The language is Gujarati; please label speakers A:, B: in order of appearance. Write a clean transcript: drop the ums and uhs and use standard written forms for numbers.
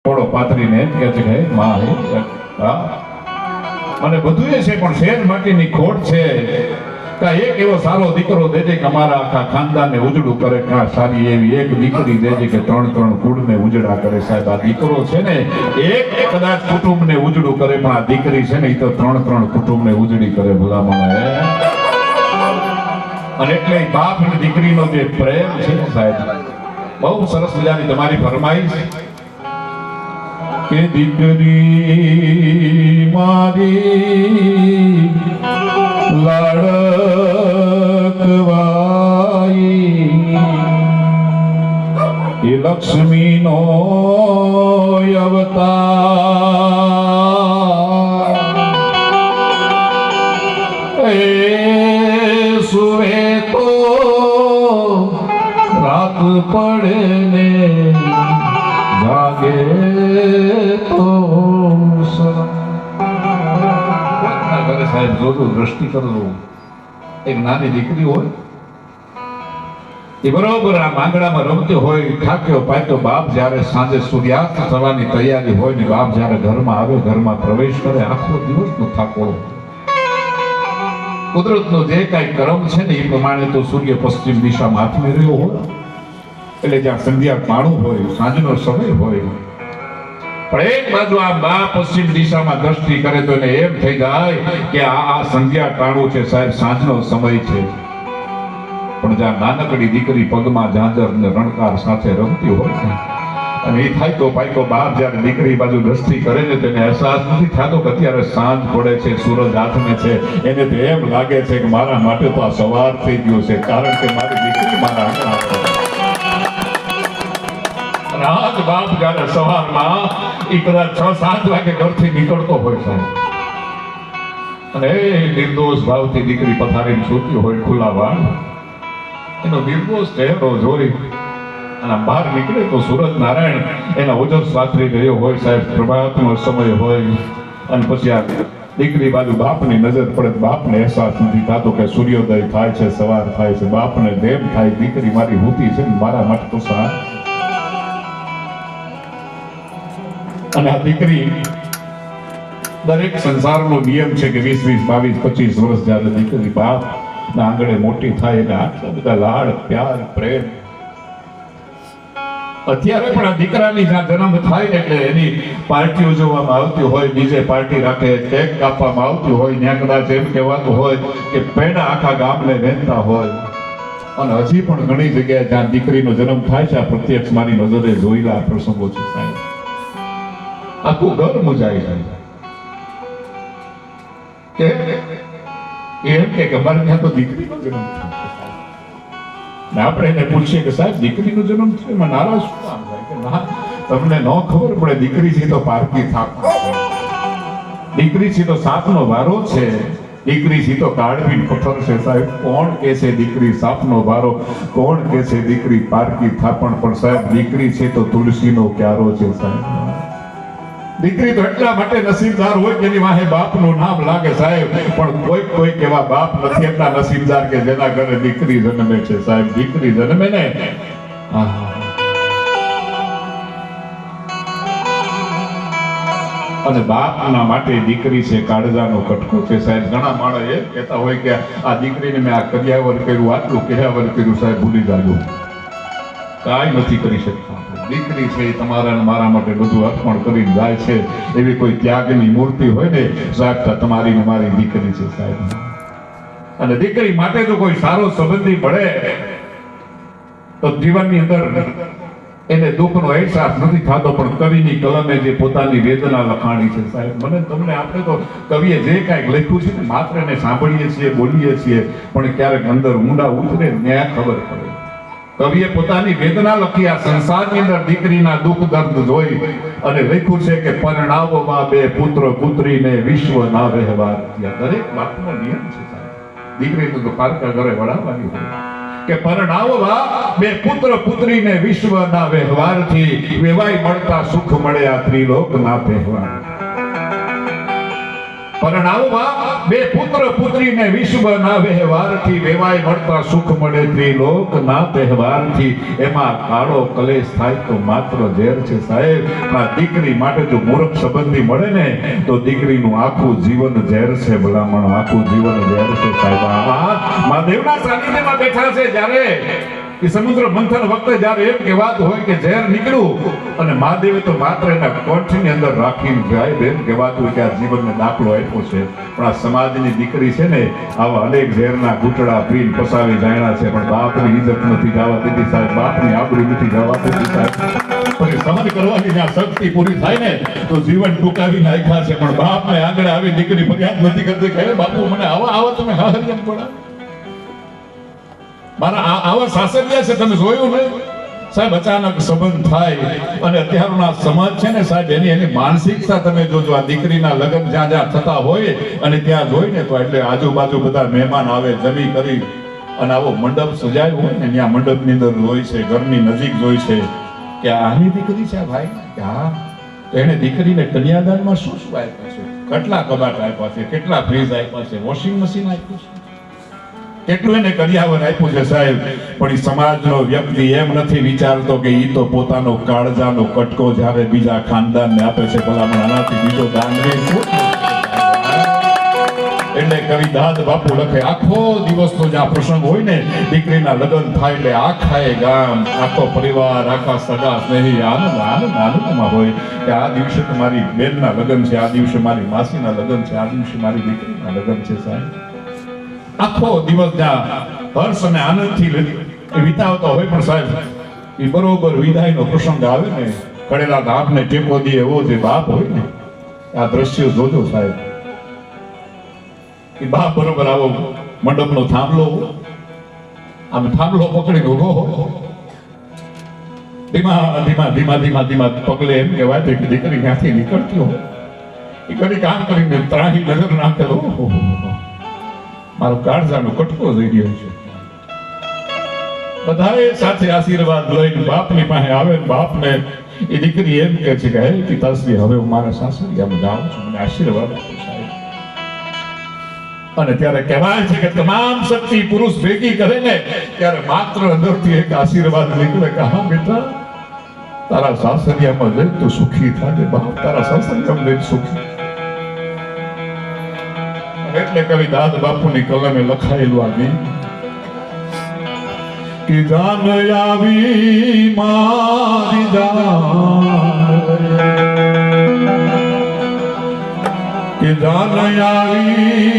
A: થોડો પાથરીને એમ કહે છે કે માં હા મને બધું એ છે પણ શેર માટીની ખોટ છે કે એક એવો સારો દીકરો દેજે કે અમારા આખા ખાનદાનને ઉજળું કરે કે સારી એવી એક દીકરી દેજે કે ત્રણ કુળને ઉજળા કરે. સાહેબ આ દીકરો છે ને એક કદાચ કુટુંબને ઉજળું કરે પણ આ દીકરી છે ને એ તો ત્રણ કુટુંબને ઉજળી કરે ભલામણ. અને એટલે બાપ અને દીકરીનો જે પ્રેમ છે ને સાહેબ બહુ સરસ મજાની તમારી ફરમાઈશ કે દીકરી મારી લાડકવાઈ એ લક્ષ્મીનો અવતાર એ સુવે તો રાત પડે ને જાગે તો સાહેબ જોજો દ્રષ્ટિ કરજો. એક નાની દીકરી હોય એ બરોબર આ માંગડામાં રમતી હોય થાક્યો પાક્યો બાપ જ્યારે સાંજે સૂર્યાસ્ત થવાની તૈયારી હોય ને બાપ જ્યારે ઘરમાં આવે ઘરમાં પ્રવેશ કરે આખો દિવસનો થાકોડો કુદરતનો જે કાંઈ કર્મ છે ને એ પ્રમાણે તો સૂર્ય પશ્ચિમ દિશામાં આથમી રહ્યો હોય એટલે જ્યાં સંધ્યા પાણું હોય સાંજનો સમય હોય પણ એક બાજુ આ બા પશ્ચિમ દિશામાં દ્રષ્ટિ કરે તો એને એમ થઈ જાય કે આ સંધ્યા ટાણું છે સાહેબ સાંજનો સમય છે. પણ જ્યાં નાનકડી દીકરી પગમાં ઝાંઝર ને રણકાર સાથે રમતી હોય છે અને એ થાય તો પાઈકો બાપ જ્યારે દીકરી બાજુ દ્રષ્ટિ કરે છે તેને અહેસાસ નથી થતો કે અત્યારે સાંજ પડે છે સૂરજ હાથમે છે. એને તો એમ લાગે છે કે મારા માટે તો આ સવાર થઈ ગયો છે કારણ કે મારી દીકરી મારા આંગણા રાત બાપ જ્યારે સવારમાં એ કદાચ 6-7 વાગે ઘરથી નીકળતો હોય સાહેબ અને એ નિર્દોષ ભાવથી દીકરી પથારીને સૂતી હોય ખુલ્લા વાળ એનો નિર્દોષ ચહેરો જોઈ અને બહાર નીકળે તો સૂરજ નારાયણ એના ઓજસ પાથરી રહ્યો હોય સાહેબ પ્રભાતનો સમય હોય અને પછી આ દીકરી બાજુ બાપની નજર પડે બાપને અહેસાસ નથી થતો કે સૂર્યોદય થાય છે સવાર થાય છે. બાપને દેમ થાય દીકરી મારી હોતી છે મારા માટે તો સાર. અને આ દીકરી દરેક સંસારનો નિયમ છે કે 20-22-25 વર્ષ જ્યારે દીકરી બાપ ના આંગણે મોટી થાય એટલે આટલા બધા લાડ પ્યાર પ્રેમ અત્યારે પણ આ દીકરાની જ્યાં જન્મ થાય એટલે એની પાર્ટી ઉજવવામાં આવતી હોય ડીજે પાર્ટી રાખે કેક કાપવામાં આવતી હોય ત્યાં કદાચ એમ કહેવાતું હોય કે પેડા આખા ગામને વહેતા હોય. અને હજી પણ ઘણી જગ્યાએ જ્યાં દીકરીનો જન્મ થાય છે આ પ્રત્યક્ષ મારી નજરે જોયેલા પ્રસંગો છે સાહેબ આખું ઘર મુજાઈ જાય કે એમ કે અમારે ત્યાં તો દીકરીનો જન્મ થયો આપણે એને પૂછીએ કે સાહેબ દીકરીનો જન્મ થયો એમાં નારાજ શું કામ થાય કે ના તમને ન ખબર પડે દીકરી છે તો પારકી થાપ દીકરી છે તો સાપનો વારો છે દીકરી છે તો કાળવી પથ્થર છે સાહેબ. કોણ કે છે દીકરી સાપનો વારો કોણ કે છે દીકરી પારકી થાપણ પણ સાહેબ દીકરી છે તો તુલસીનો ક્યારો છે સાહેબ. દીકરી તો એટલા માટે નસીબદાર હોય કે એની વાહે બાપનું નામ લાગે સાહેબ પણ કોઈ એવા બાપ નથી એટલા નસીબદાર કે જેના ઘરે દીકરી જન્મે છે સાહેબ. દીકરી જન્મે ને અને બાપના માટે દીકરી છે કાળજાનો કટકો છે સાહેબ. ઘણા માણસ એમ કહેતા હોય કે આ દીકરીને મેં આ કર્યાવર કર્યું આટલું કર્યાવર કર્યું સાહેબ ભૂલી જાજો કાંઈ નથી કરી શકતા. દીકરી છે એ તમારા અને મારા માટે બધું અર્પણ કરીને જાય છે એવી કોઈ ત્યાગની મૂર્તિ હોય ને સાહેબ તમારી ને મારી દીકરી છે સાહેબ. અને દીકરી માટે જો કોઈ સારો સંબંધી મળે તો જીવનની અંદર એને દુઃખનો અહેસાસ નથી થતો પણ કવિની કલમે જે પોતાની વેદના લખાણી છે સાહેબ મને તમને આપણે તો કવિએ જે કાંઈક લખ્યું છે ને માત્ર એને સાંભળીએ છીએ બોલીએ છીએ પણ ક્યારેક અંદર ઊંડા ઉતરે ત્યાં ખબર પડે. કવિએ પોતાની વેદના લખી આ સંસારની અંદર દીકરીના દુઃખ દર્દ જોઈ અને લખ્યું છે કે પરણાવવા બે પુત્ર પુત્રીને વિશ્વ ના વ્યવહાર. દરેક વાતનો નિયમ છે સાહેબ. દીકરીને તો પારકા ઘરે વળાવવાની હોય કે પરણાવવા બે પુત્ર પુત્રીને વિશ્વ ના વ્યવહારથી વેવાઈ મળતા સુખ મળે આ ત્રિલોક ના તહેવાર. પરણાવવા બે પુત્ર પુત્રીને વિશ્વ ના વ્યવહારથી વેવાય મળતા સુખ મળે ત્રિલોક ના તહેવારથી. એમાં કાળો કલેશ થાય તો માત્ર ઝેર છે સાહેબ. આ દીકરી માટે જો મૂર્ખ સંબંધી મળે ને તો દીકરીનું આખું જીવન ઝેર છે. ભલામણ આખું જીવન ઝેર છે સાહેબ. આ મહાદેવના સાનિધ્યમાં બેઠા છે જ્યારે એ સમુદ્ર મંથન વખતે જ્યારે એમ કહેવાતું હોય કે ઝેર નીકળ્યું અને મહાદેવે તો માત્ર એના કોઠની અંદર રાખીને જાય એમ કહેવાતું હોય કે આ જીવનનો દાખલો આપ્યો છે. પણ આ સમાજની દીકરી છે ને આવા અનેક ઝેરના ઘૂંટડા પીને પસાવી જાણ્યા છે, પણ બાપની ઇજ્જત નથી જવા દીધી સાહેબ, બાપની આબરૂ નથી જવા દીધી સાહેબ. પછી સહન કરવાની જ્યાં શક્તિ પૂરી થાય ને તો જીવન ટૂંકાવી નાખ્યા છે, પણ બાપને આંગણે આવી દીકરી ફરિયાદ નથી કરતી કે બાપુ મને આવા તમે હાહરિયામ પડ્યા, મારા આવા સાસરિયા છે તમે જોયું ને સાહેબ. અચાનક સંબંધ થાય અને અત્યારના સમાજ છે ને સાહેબ એની માનસિકતા તમે જોજો. આ દીકરીના લગ્ન જ્યાં જ્યાં થતા હોય અને ત્યાં જોઈને તો એટલે આજુબાજુ બધા મહેમાન આવે જમી કરી અને આવો મંડપ સજાયો હોય ને ત્યાં મંડપની અંદર જોઈ છે, ઘરની નજીક જોઈ છે કે આની દીકરી છે ભાઈ. હા, એને દીકરીને કન્યાદાનમાં શું શું આપ્યા છે? કેટલા કબાટ આપ્યા છે, કેટલા ફ્રીજ આપ્યા છે, વોશિંગ મશીન આપ્યું છે, કેટલું એને કરિયાવર આપ્યું છે સાહેબ. પણ એ સમાજનો વ્યક્તિ એમ નથી વિચારતો કે ઈ તો પોતાનો કાળજાનો કટકો જ્યારે બીજા ખાનદાનને આપે છે, ભલામણ આનાથી બીજો દાન રે શું? એટલે કવિ દાદ બાપુ લખે આખો દિવસનો જે આ પ્રસંગ હોય ને દીકરીના લગ્ન થાય એટલે આખા ગામ, આખો પરિવાર, આખા સગા સ્નેહી આનંદ આનંદ આનંદમાં હોય કે આ દિવસે તો મારી બેનના લગ્ન છે, આ દિવસે મારી માસીના લગ્ન છે, આ દિવસે મારી દીકરીના લગ્ન છે સાહેબ. આખો દિવસ જ્યાં હર્ષ અને આનંદથી વિતાવતા હોય પણ સાહેબ એ બરોબર વિદાયનો પ્રસંગ આવે ને કડેલા બાપને ટેકો દે એવો જે બાપ હોય ને આ દ્રશ્યો જોજો સાહેબ. એ બાપ બરોબર આવો મંડપનો થાંભલો આમ થાંભલો પકડીને ઉભો હોય, ધીમા ધીમા ધીમા ધીમા ધીમા પગલે એમ કહેવાય કે દીકરી ત્યાંથી નીકળતી હોય એ કડી કામ કરીને ત્રાહી નજર નાખેલો મારો કાળજાનો કટકો જઈ રહ્યો છે. બધાએ સાથે આશીર્વાદ લઈને બાપની પાસે આવે, બાપને એ દીકરી એમ કહે છે કે હે પિતાશ્રી હવે હું મારા સાસરિયામાં જાઉં છું, મને આશીર્વાદ આપો સાહેબ. અને ત્યારે કહેવાય છે કે તમામ શક્તિ પુરુષ ભેગી કરે ને ત્યારે માત્ર અંદરથી એક આશીર્વાદ નીકળે કે હા બેટા તારા સાસરિયામાં જઈ તું સુખી થાય બાપ, તારા સાસરિયામાં જઈ સુખી. એટલે કવિ દાદ બાપુની કલમે લખાયેલું આ ગીત કે જાન આવી મારી જાન કે જાન આવી